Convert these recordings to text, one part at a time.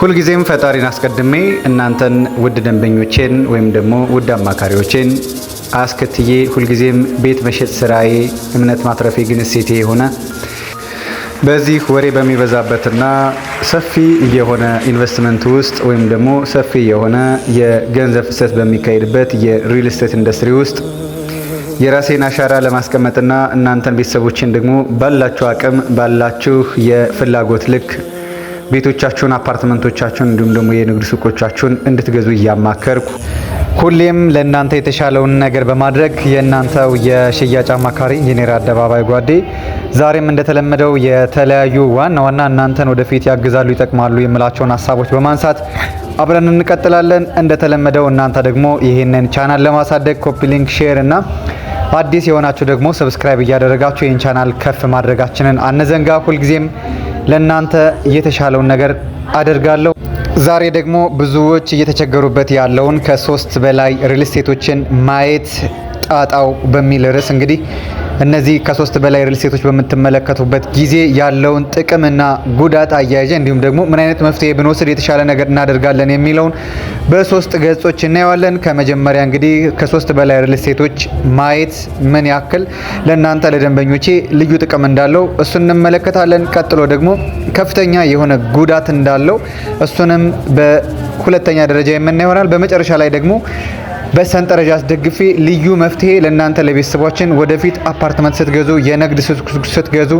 ሁልጊዜም ፈጣሪን አስቀድሜ እናንተን ውድ ደንበኞቼን ወይም ደግሞ ውድ አማካሪዎቼን አስከትዬ ሁልጊዜም ቤት መሸጥ ስራዬ እምነት ማትረፌ ግን እሴቴ የሆነ በዚህ ወሬ በሚበዛበትና ሰፊ የሆነ ኢንቨስትመንት ውስጥ ወይም ደግሞ ሰፊ የሆነ የገንዘብ ፍሰት በሚካሄድበት የሪል ስቴት ኢንዱስትሪ ውስጥ የራሴን አሻራ ለማስቀመጥና እናንተን ቤተሰቦችን ደግሞ ባላችሁ አቅም ባላችሁ የፍላጎት ልክ ቤቶቻችሁን፣ አፓርትመንቶቻችሁን እንዲሁም ደግሞ የንግድ ሱቆቻችሁን እንድትገዙ እያማከርኩ ሁሌም ለእናንተ የተሻለውን ነገር በማድረግ የእናንተው የሽያጭ አማካሪ ኢንጂነር አደባባይ ጓዴ ዛሬም እንደተለመደው የተለያዩ ዋና ዋና እናንተን ወደፊት ያግዛሉ፣ ይጠቅማሉ የምላቸውን ሀሳቦች በማንሳት አብረን እንቀጥላለን። እንደተለመደው እናንተ ደግሞ ይህንን ቻናል ለማሳደግ ኮፒ ሊንክ፣ ሼር እና አዲስ የሆናችሁ ደግሞ ሰብስክራይብ እያደረጋችሁ ይህን ቻናል ከፍ ማድረጋችንን አንዘንጋ። ሁልጊዜም ለእናንተ የተሻለውን ነገር አደርጋለሁ። ዛሬ ደግሞ ብዙዎች እየተቸገሩበት ያለውን ከሶስት በላይ ሪል ስቴቶችን ማየት ጣጣው በሚል ርዕስ እንግዲህ እነዚህ ከሶስት በላይ ሪል ስቴቶች በምትመለከቱበት ጊዜ ያለውን ጥቅምና ጉዳት አያይዘ እንዲሁም ደግሞ ምን አይነት መፍትሄ ብንወስድ የተሻለ ነገር እናደርጋለን የሚለውን በሶስት ገጾች እናየዋለን። ከመጀመሪያ እንግዲህ ከሶስት በላይ ሪል ስቴቶች ማየት ምን ያክል ለእናንተ ለደንበኞቼ ልዩ ጥቅም እንዳለው እሱን እንመለከታለን። ቀጥሎ ደግሞ ከፍተኛ የሆነ ጉዳት እንዳለው እሱንም በሁለተኛ ደረጃ የምናየው ይሆናል። በመጨረሻ ላይ ደግሞ በሰንጠረዥ አስደግፌ ልዩ መፍትሄ ለእናንተ ለቤተሰቦችን ወደፊት አፓርትመንት ስትገዙ፣ የንግድ ስትገዙ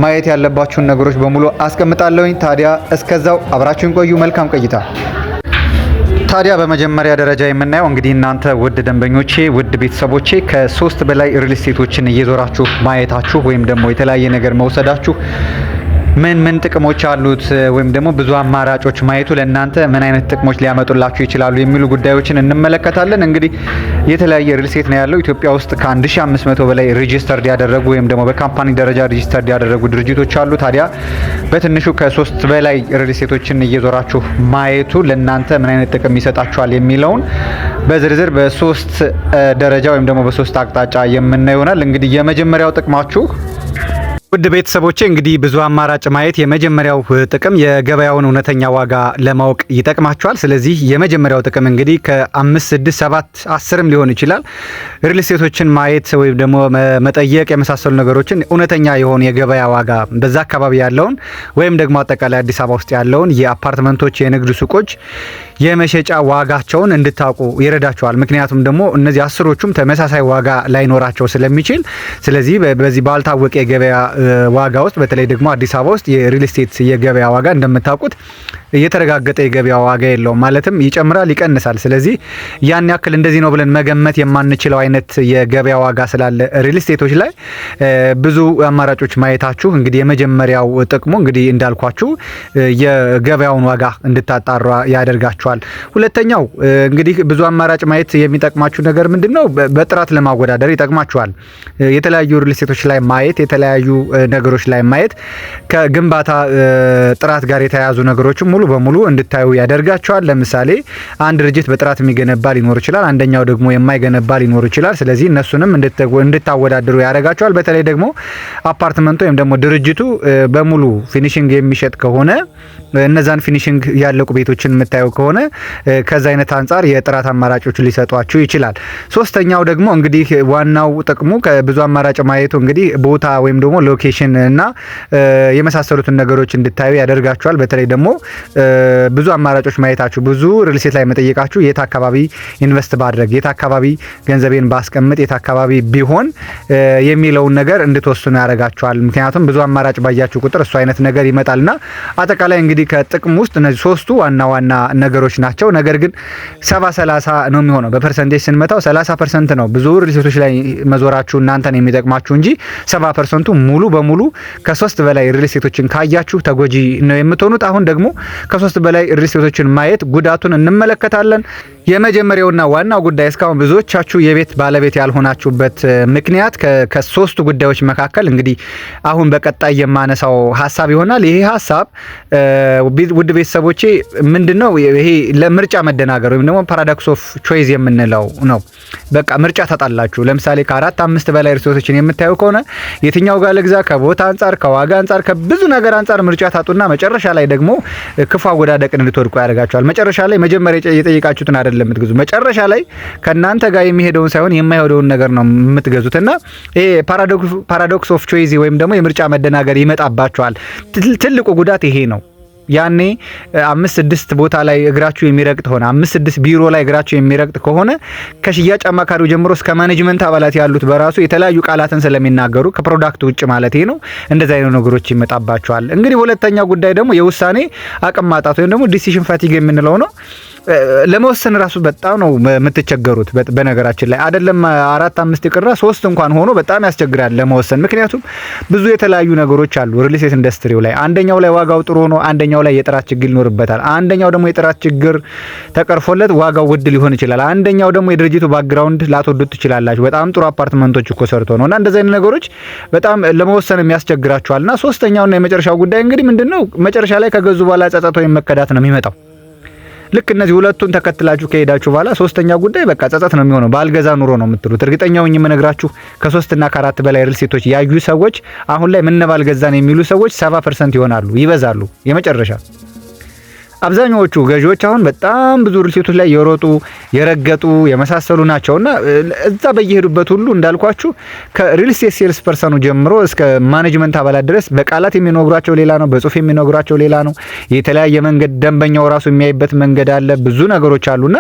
ማየት ያለባችሁን ነገሮች በሙሉ አስቀምጣለሁኝ። ታዲያ እስከዛው አብራችሁን ቆዩ። መልካም ቆይታ። ታዲያ በመጀመሪያ ደረጃ የምናየው እንግዲህ እናንተ ውድ ደንበኞቼ፣ ውድ ቤተሰቦቼ ከሶስት በላይ ሪል ስቴቶችን እየዞራችሁ ማየታችሁ ወይም ደግሞ የተለያየ ነገር መውሰዳችሁ ምን ጥቅሞች አሉት ወይም ደግሞ ብዙ አማራጮች ማየቱ ለእናንተ ምን አይነት ጥቅሞች ሊያመጡላችሁ ይችላሉ የሚሉ ጉዳዮችን እንመለከታለን። እንግዲህ የተለያየ ሪል ስቴት ነው ያለው ኢትዮጵያ ውስጥ ከ1500 በላይ ሬጂስተርድ ያደረጉ ወይም ደግሞ በካምፓኒ ደረጃ ሬጂስተርድ ያደረጉ ድርጅቶች አሉ። ታዲያ በትንሹ ከሶስት በላይ ሪል ስቴቶችን እየዞራችሁ ማየቱ ለእናንተ ምን አይነት ጥቅም ይሰጣችኋል የሚለውን በዝርዝር በሶስት ደረጃ ወይም ደግሞ በሶስት አቅጣጫ የምናየው ይሆናል። እንግዲህ የመጀመሪያው ጥቅማችሁ ውድ ቤተሰቦቼ እንግዲህ ብዙ አማራጭ ማየት የመጀመሪያው ጥቅም የገበያውን እውነተኛ ዋጋ ለማወቅ ይጠቅማቸዋል። ስለዚህ የመጀመሪያው ጥቅም እንግዲህ ከ5፣ 6፣ 7፣ 10ም ሊሆን ይችላል ሪል ስቴቶችን ማየት ወይም ደግሞ መጠየቅ የመሳሰሉ ነገሮችን እውነተኛ የሆኑ የገበያ ዋጋ በዛ አካባቢ ያለውን ወይም ደግሞ አጠቃላይ አዲስ አበባ ውስጥ ያለውን የአፓርትመንቶች፣ የንግድ ሱቆች የመሸጫ ዋጋቸውን እንድታውቁ ይረዳቸዋል። ምክንያቱም ደግሞ እነዚህ አስሮቹም ተመሳሳይ ዋጋ ላይኖራቸው ስለሚችል ስለዚህ በዚህ ባልታወቀ የገበያ ዋጋ ውስጥ በተለይ ደግሞ አዲስ አበባ ውስጥ የሪል ስቴት የገበያ ዋጋ እንደምታውቁት የተረጋገጠ የገበያ ዋጋ የለውም። ማለትም ይጨምራል፣ ይቀንሳል። ስለዚህ ያን ያክል እንደዚህ ነው ብለን መገመት የማንችለው አይነት የገበያ ዋጋ ስላለ ሪል ስቴቶች ላይ ብዙ አማራጮች ማየታችሁ እንግዲህ የመጀመሪያው ጥቅሙ እንግዲህ እንዳልኳችሁ የገበያውን ዋጋ እንድታጣራ ያደርጋችኋል። ሁለተኛው እንግዲህ ብዙ አማራጭ ማየት የሚጠቅማችሁ ነገር ምንድነው? በጥራት ለማወዳደር ይጠቅማችኋል። የተለያዩ ሪል ስቴቶች ላይ ማየት የተለያዩ ነገሮች ላይ ማየት ከግንባታ ጥራት ጋር የተያያዙ ነገሮችን ሙሉ በሙሉ እንድታዩ ያደርጋቸዋል። ለምሳሌ አንድ ድርጅት በጥራት የሚገነባ ሊኖር ይችላል፣ አንደኛው ደግሞ የማይገነባ ሊኖር ይችላል። ስለዚህ እነሱንም እንድታወዳድሩ ያደርጋቸዋል። በተለይ ደግሞ አፓርትመንቱ ወይም ደግሞ ድርጅቱ በሙሉ ፊኒሺንግ የሚሸጥ ከሆነ እነዛን ፊኒሺንግ ያለቁ ቤቶችን የምታዩ ከሆነ ከዛ አይነት አንጻር የጥራት አማራጮች ሊሰጧችሁ ይችላል። ሶስተኛው ደግሞ እንግዲህ ዋናው ጥቅሙ ከብዙ አማራጭ ማየቱ እንግዲህ ቦታ ወይም ደግሞ ሎኬሽን እና የመሳሰሉትን ነገሮች እንድታዩ ያደርጋችኋል። በተለይ ደግሞ ብዙ አማራጮች ማየታችሁ ብዙ ሪል ስቴት ላይ መጠየቃችሁ የት አካባቢ ኢንቨስት ባድረግ፣ የት አካባቢ ገንዘቤን ባስቀምጥ፣ የት አካባቢ ቢሆን የሚለውን ነገር እንድትወስኑ ያደርጋችኋል። ምክንያቱም ብዙ አማራጭ ባያችሁ ቁጥር እሱ አይነት ነገር ይመጣልና አጠቃላይ እንግዲህ ከጥቅም ውስጥ እነዚህ ሶስቱ ዋና ዋና ነገሮች ናቸው። ነገር ግን 70-30 ነው የሚሆነው። በፐርሰንቴጅ ስንመታው 30% ነው ብዙ ሪል ስቴቶች ላይ መዞራችሁ እናንተን የሚጠቅማችሁ እንጂ 70% ሙሉ በሙሉ ከሶስት በላይ ሪል ስቴቶችን ካያችሁ ተጎጂ ነው የምትሆኑት። አሁን ደግሞ ከሶስት በላይ ሪል ስቴቶችን ማየት ጉዳቱን እንመለከታለን። የመጀመሪያውና ዋናው ጉዳይ እስካሁን ብዙዎቻችሁ የቤት ባለቤት ያልሆናችሁበት ምክንያት ከሶስቱ ጉዳዮች መካከል እንግዲህ አሁን በቀጣይ የማነሳው ሀሳብ ይሆናል። ይሄ ሀሳብ ውድ ቤተሰቦቼ ምንድነው? ይሄ ለምርጫ መደናገር ወይም ደግሞ ፓራዶክስ ኦፍ ቾይስ የምንለው ነው። በቃ ምርጫ ታጣላችሁ። ለምሳሌ ከ4-5 በላይ ሪል ስቴቶችን የምታዩ ከሆነ የትኛው ጋር ልግዛ፣ ከቦታ አንጻር፣ ከዋጋ አንጻር፣ ከብዙ ነገር አንጻር ምርጫ ታጡና መጨረሻ ላይ ደግሞ ክፉ አወዳደቅን እንድትወድቁ ያደርጋችኋል። መጨረሻ ላይ መጀመሪያ የጠየቃችሁትን አይደለም የምትገዙ፣ መጨረሻ ላይ ከእናንተ ጋር የሚሄደውን ሳይሆን የማይሄደውን ነገር ነው የምትገዙትና ይሄ ፓራዶክስ ኦፍ ቾይዝ ወይም ደግሞ የምርጫ መደናገር ይመጣባችኋል። ትልቁ ጉዳት ይሄ ነው። ያኔ 5-6 ቦታ ላይ እግራችሁ የሚረግጥ ሆነ 5-6 ቢሮ ላይ እግራችሁ የሚረግጥ ከሆነ ከሽያጭ አማካሪው ጀምሮ እስከ ማኔጅመንት አባላት ያሉት በራሱ የተለያዩ ቃላትን ስለሚናገሩ ከፕሮዳክት ውጭ ማለት ነው እንደዛ አይነት ነገሮች ይመጣባቸዋል። እንግዲህ ሁለተኛው ጉዳይ ደግሞ የውሳኔ አቅም ማጣት ወይም ደግሞ ዲሲዥን ፋቲግ የምንለው ነው። ለመወሰን ራሱ በጣም ነው የምትቸገሩት። በነገራችን ላይ አይደለም 4-5 ይቅርና 3 እንኳን ሆኖ በጣም ያስቸግራል ለመወሰን። ምክንያቱም ብዙ የተለያዩ ነገሮች አሉ ሪል ስቴት ኢንዱስትሪው ላይ። አንደኛው ላይ ዋጋው ጥሩ ሆኖ አንደኛው ላይ የጥራት ችግር ይኖርበታል። አንደኛው ደግሞ የጥራት ችግር ተቀርፎለት ዋጋው ውድ ሊሆን ይችላል። አንደኛው ደግሞ የድርጅቱ ባክግራውንድ ላትወዱት ትችላላችሁ። በጣም ጥሩ አፓርትመንቶች እኮ ሰርቶ ነውና እንደዚህ አይነት ነገሮች በጣም ለመወሰን የሚያስቸግራችኋልና ሶስተኛውና የመጨረሻው ጉዳይ እንግዲህ ምንድነው መጨረሻ ላይ ከገዙ በኋላ ጸጸት ወይም መከዳት ነው የሚመጣው። ልክ እነዚህ ሁለቱን ተከትላችሁ ከሄዳችሁ በኋላ ሶስተኛው ጉዳይ በቃ ጸጸት ነው የሚሆነው። ባልገዛ ኑሮ ነው የምትሉት። እርግጠኛው የምነግራችሁ ከ3 እና ከ4 በላይ ሪል ስቴቶች ያዩ ሰዎች አሁን ላይ ምን ባልገዛን የሚሉ ሰዎች 70% ይሆናሉ፣ ይበዛሉ። የመጨረሻ አብዛኛዎቹ ገዢዎች አሁን በጣም ብዙ ሪል ስቴቶች ላይ የሮጡ የረገጡ የመሳሰሉ ናቸውና እዛ በየሄዱበት ሁሉ እንዳልኳችሁ ከሪል ስቴት ሴልስ ፐርሰኑ ጀምሮ እስከ ማኔጅመንት አባላት ድረስ በቃላት የሚነግሯቸው ሌላ ነው፣ በጽሁፍ የሚነግሯቸው ሌላ ነው። የተለያየ መንገድ ደንበኛው ራሱ የሚያይበት መንገድ አለ። ብዙ ነገሮች አሉና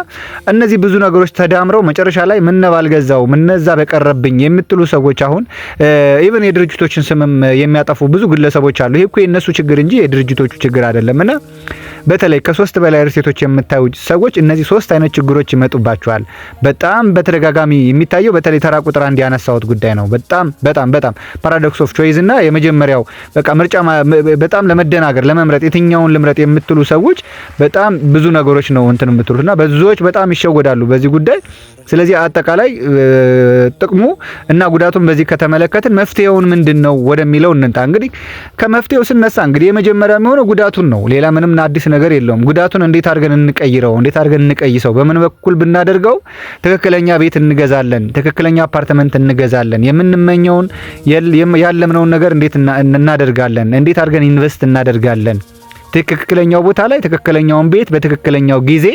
እነዚህ ብዙ ነገሮች ተዳምረው መጨረሻ ላይ ምን ባልገዛው ምንዛ በቀረብኝ የምትሉ ሰዎች አሁን ኢቭን የድርጅቶችን ስምም የሚያጠፉ ብዙ ግለሰቦች አሉ። ይሄ እኮ የነሱ ችግር እንጂ የድርጅቶቹ ችግር አይደለምና በተለይ ከ3 በላይ ሪል ስቴቶች የምታዩ ሰዎች እነዚህ 3 አይነት ችግሮች ይመጡባቸዋል። በጣም በተደጋጋሚ የሚታየው በተለይ ተራ ቁጥር 1 ያነሳውት ጉዳይ ነው። በጣም ፓራዶክስ ኦፍ ቾይዝ እና የመጀመሪያው በቃ ምርጫ በጣም ለመደናገር ለመምረጥ የትኛውን ልምረጥ የምትሉ ሰዎች በጣም ብዙ ነገሮች ነው እንትን የምትሉትና ብዙዎች በጣም ይሸወዳሉ በዚህ ጉዳይ። ስለዚህ አጠቃላይ ጥቅሙ እና ጉዳቱን በዚህ ከተመለከትን መፍትሄውን ምንድነው ወደሚለው እንንጣ። እንግዲህ ከመፍትሄው ስነሳ እንግዲህ የመጀመሪያው የሚሆነው ጉዳቱን ነው። ሌላ ምንም አዲስ ነገር የለውም። ጉዳቱን እንዴት አድርገን እንቀይረው፣ እንዴት አድርገን እንቀይሰው፣ በምን በኩል ብናደርገው ትክክለኛ ቤት እንገዛለን፣ ትክክለኛ አፓርትመንት እንገዛለን፣ የምንመኘውን ያለምነውን ነገር እንዴት እናደርጋለን፣ እንዴት አድርገን ኢንቨስት እናደርጋለን፣ ትክክለኛው ቦታ ላይ ትክክለኛውን ቤት በትክክለኛው ጊዜ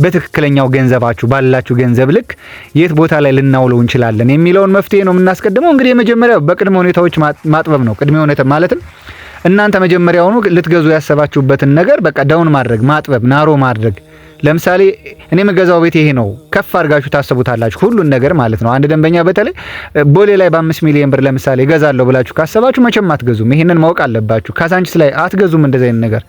በትክክለኛው ገንዘባችሁ ባላችሁ ገንዘብ ልክ የት ቦታ ላይ ልናውለው እንችላለን የሚለውን መፍትሄ ነው የምናስቀድመው። እንግዲህ የመጀመሪያው በቅድመ ሁኔታዎች ማጥበብ ነው። ቅድመ ሁኔታ ማለትም እናንተ መጀመሪያውኑ ልትገዙ ያሰባችሁበትን ነገር በቃ ዳውን ማድረግ፣ ማጥበብ፣ ናሮ ማድረግ። ለምሳሌ እኔ የምገዛው ቤት ይሄ ነው ከፍ አድርጋችሁ ታስቡታላችሁ ሁሉን ነገር ማለት ነው። አንድ ደንበኛ በተለይ ቦሌ ላይ በ5 ሚሊዮን ብር ለምሳሌ እገዛለሁ ብላችሁ ካሰባችሁ መቼም አትገዙም። ይሄንን ማወቅ አለባችሁ። ካዛንቺስ ላይ አትገዙም እንደዚህ አይነት ነገር።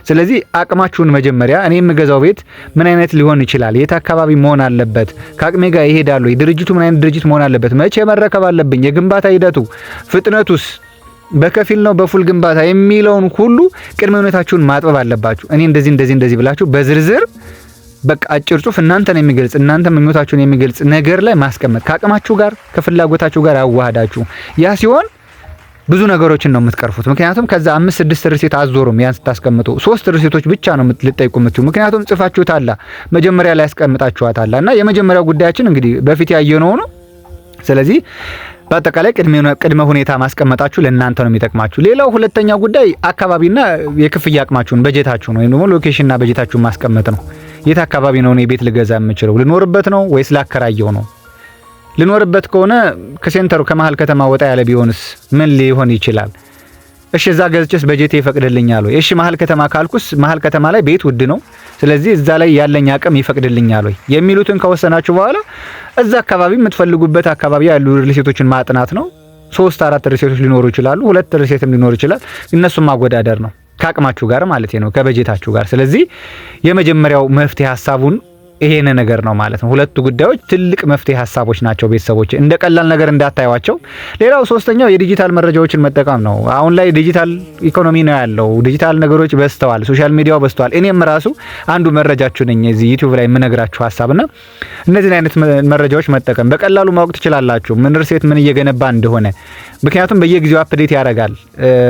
ስለዚህ አቅማችሁን መጀመሪያ እኔ የምገዛው ቤት ምን አይነት ሊሆን ይችላል፣ የት አካባቢ መሆን አለበት፣ ከአቅሜ ጋር ይሄዳል ወይ፣ ድርጅቱ ምን አይነት ድርጅት መሆን አለበት፣ መቼ መረከብ አለብኝ፣ የግንባታ ሂደቱ ፍጥነቱስ በከፊል ነው በፉል ግንባታ የሚለውን ሁሉ ቅድመ ሁኔታችሁን ማጥበብ አለባችሁ። እኔ እንደዚህ ብላችሁ በዝርዝር በቃ አጭር ጽሁፍ እናንተን የሚገልጽ እናንተ ምኞታችሁን የሚገልጽ ነገር ላይ ማስቀመጥ ከአቅማችሁ ጋር ከፍላጎታችሁ ጋር አዋሃዳችሁ። ያ ሲሆን ብዙ ነገሮችን ነው የምትቀርፉት። ምክንያቱም ከዛ 5-6 ሪል ስቴት አዞሩም ያን ስታስቀምጡ 3 ሪል ስቴቶች ብቻ ነው ልትጠይቁ የምትዩ። ምክንያቱም ጽፋችሁታል መጀመሪያ ላይ ያስቀምጣችኋታል እና የመጀመሪያው ጉዳያችን እንግዲህ በፊት ያየነው ነው። ስለዚህ በአጠቃላይ ቅድመ ሁኔታ ማስቀመጣችሁ ለእናንተ ነው የሚጠቅማችሁ። ሌላው ሁለተኛው ጉዳይ አካባቢና የክፍያ አቅማችሁን በጀታችሁን ወይም ደግሞ ሎኬሽንና በጀታችሁን ማስቀመጥ ነው። የት አካባቢ ነው እኔ ቤት ልገዛ የምችለው? ልኖርበት ነው ወይስ ላከራየው ነው? ልኖርበት ከሆነ ከሴንተሩ ከመሀል ከተማ ወጣ ያለ ቢሆንስ ምን ሊሆን ይችላል? እሺ እዛ ገዝቼስ በጀቴ ይፈቅድልኛል ወይ? እሺ መሀል ከተማ ካልኩስ መሀል ከተማ ላይ ቤት ውድ ነው። ስለዚህ እዛ ላይ ያለኝ አቅም ይፈቅድልኛል ወይ የሚሉትን ከወሰናችሁ በኋላ እዛ አካባቢ የምትፈልጉበት አካባቢ ያሉ ሪል ስቴቶችን ማጥናት ነው። 3-4 ሪል ስቴቶች ሊኖሩ ይችላሉ፣ 2 ሪል ስቴትም ሊኖር ይችላል። እነሱም ማወዳደር ነው ከአቅማችሁ ጋር ማለት ነው፣ ከበጀታችሁ ጋር። ስለዚህ የመጀመሪያው መፍትሄ ሐሳቡን ይሄን ነገር ነው ማለት ነው። ሁለቱ ጉዳዮች ትልቅ መፍትሄ ሐሳቦች ናቸው ቤተሰቦች፣ እንደ ቀላል ነገር እንዳታዩዋቸው። ሌላው ሶስተኛው የዲጂታል መረጃዎችን መጠቀም ነው። አሁን ላይ ዲጂታል ኢኮኖሚ ነው ያለው። ዲጂታል ነገሮች በዝተዋል፣ ሶሻል ሚዲያው በዝተዋል። እኔም ራሱ አንዱ መረጃችሁ ነኝ እዚህ ዩቲዩብ ላይ የምነግራችሁ ሐሳብና እነዚህን አይነት መረጃዎች መጠቀም በቀላሉ ማወቅ ትችላላችሁ፣ ምን ርዕሰት ምን እየገነባ እንደሆነ። ምክንያቱም በየጊዜው አፕዴት ያደርጋል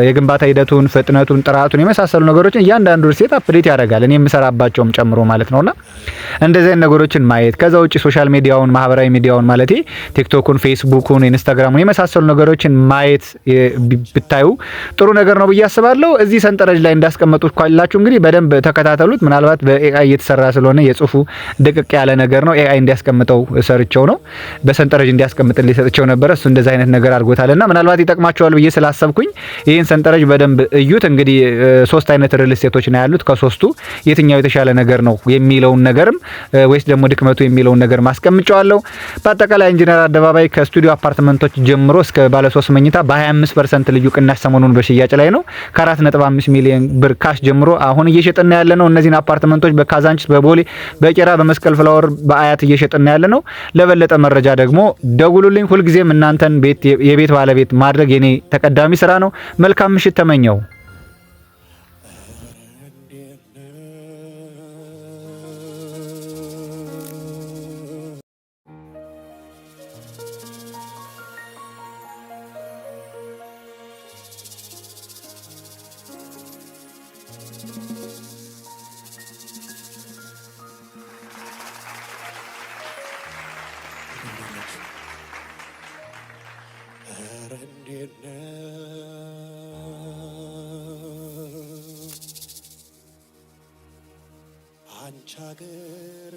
የግንባታ ሂደቱን፣ ፍጥነቱን፣ ጥራቱን የመሳሰሉ ነገሮችን እያንዳንዱ ርዕሰት አፕዴት ያደርጋል፣ እኔ የምሰራባቸውም ጨምሮ ማለት ነውና እንደዚህ ነገሮችን ማየት ከዛ ውጪ ሶሻል ሚዲያውን ማህበራዊ ሚዲያውን ማለት ቲክቶኩን ፌስቡኩን ኢንስታግራሙን የመሳሰሉ ነገሮችን ማየት ብታዩ ጥሩ ነገር ነው ብዬ አስባለሁ። እዚህ ሰንጠረዥ ላይ እንዳስቀመጡት ካላችሁ እንግዲህ በደንብ ተከታተሉት። ምናልባት በኤአይ እየተሰራ ስለሆነ የጽሁፉ ድቅቅ ያለ ነገር ነው። ኤአይ እንዲያስቀምጠው ሰርቸው ነው በሰንጠረዥ እንዲያስቀምጥልኝ ሰጥቸው ነበር። እሱ እንደዚህ አይነት ነገር አድርጎታልና ምናልባት ይጠቅማቸዋል ብዬ ስላሰብኩኝ ይህን ሰንጠረዥ በደንብ እዩት። እንግዲህ 3 አይነት ሪል ስቴቶች ነው ያሉት። ከሶስቱ የትኛው የተሻለ ነገር ነው የሚለውን ነገርም ወይስ ደግሞ ድክመቱ የሚለውን ነገር ማስቀምጫዋለሁ። በአጠቃላይ ኢንጂነር አደባባይ ከስቱዲዮ አፓርትመንቶች ጀምሮ እስከ ባለ 3 መኝታ በ25% ልዩ ቅናሽ ሰሞኑን በሽያጭ ላይ ነው። ከ4.5 ሚሊዮን ብር ካሽ ጀምሮ አሁን እየሸጥን ያለ ነው። እነዚህን አፓርትመንቶች በካዛንቺስ፣ በቦሌ፣ በቄራ፣ በመስቀል ፍላወር፣ በአያት እየሸጥን ያለ ነው። ለበለጠ መረጃ ደግሞ ደውሉልኝ። ሁልጊዜም እናንተን የቤት ባለቤት ማድረግ የኔ ተቀዳሚ ስራ ነው። መልካም ምሽት ተመኘው። አንቺ ሀገር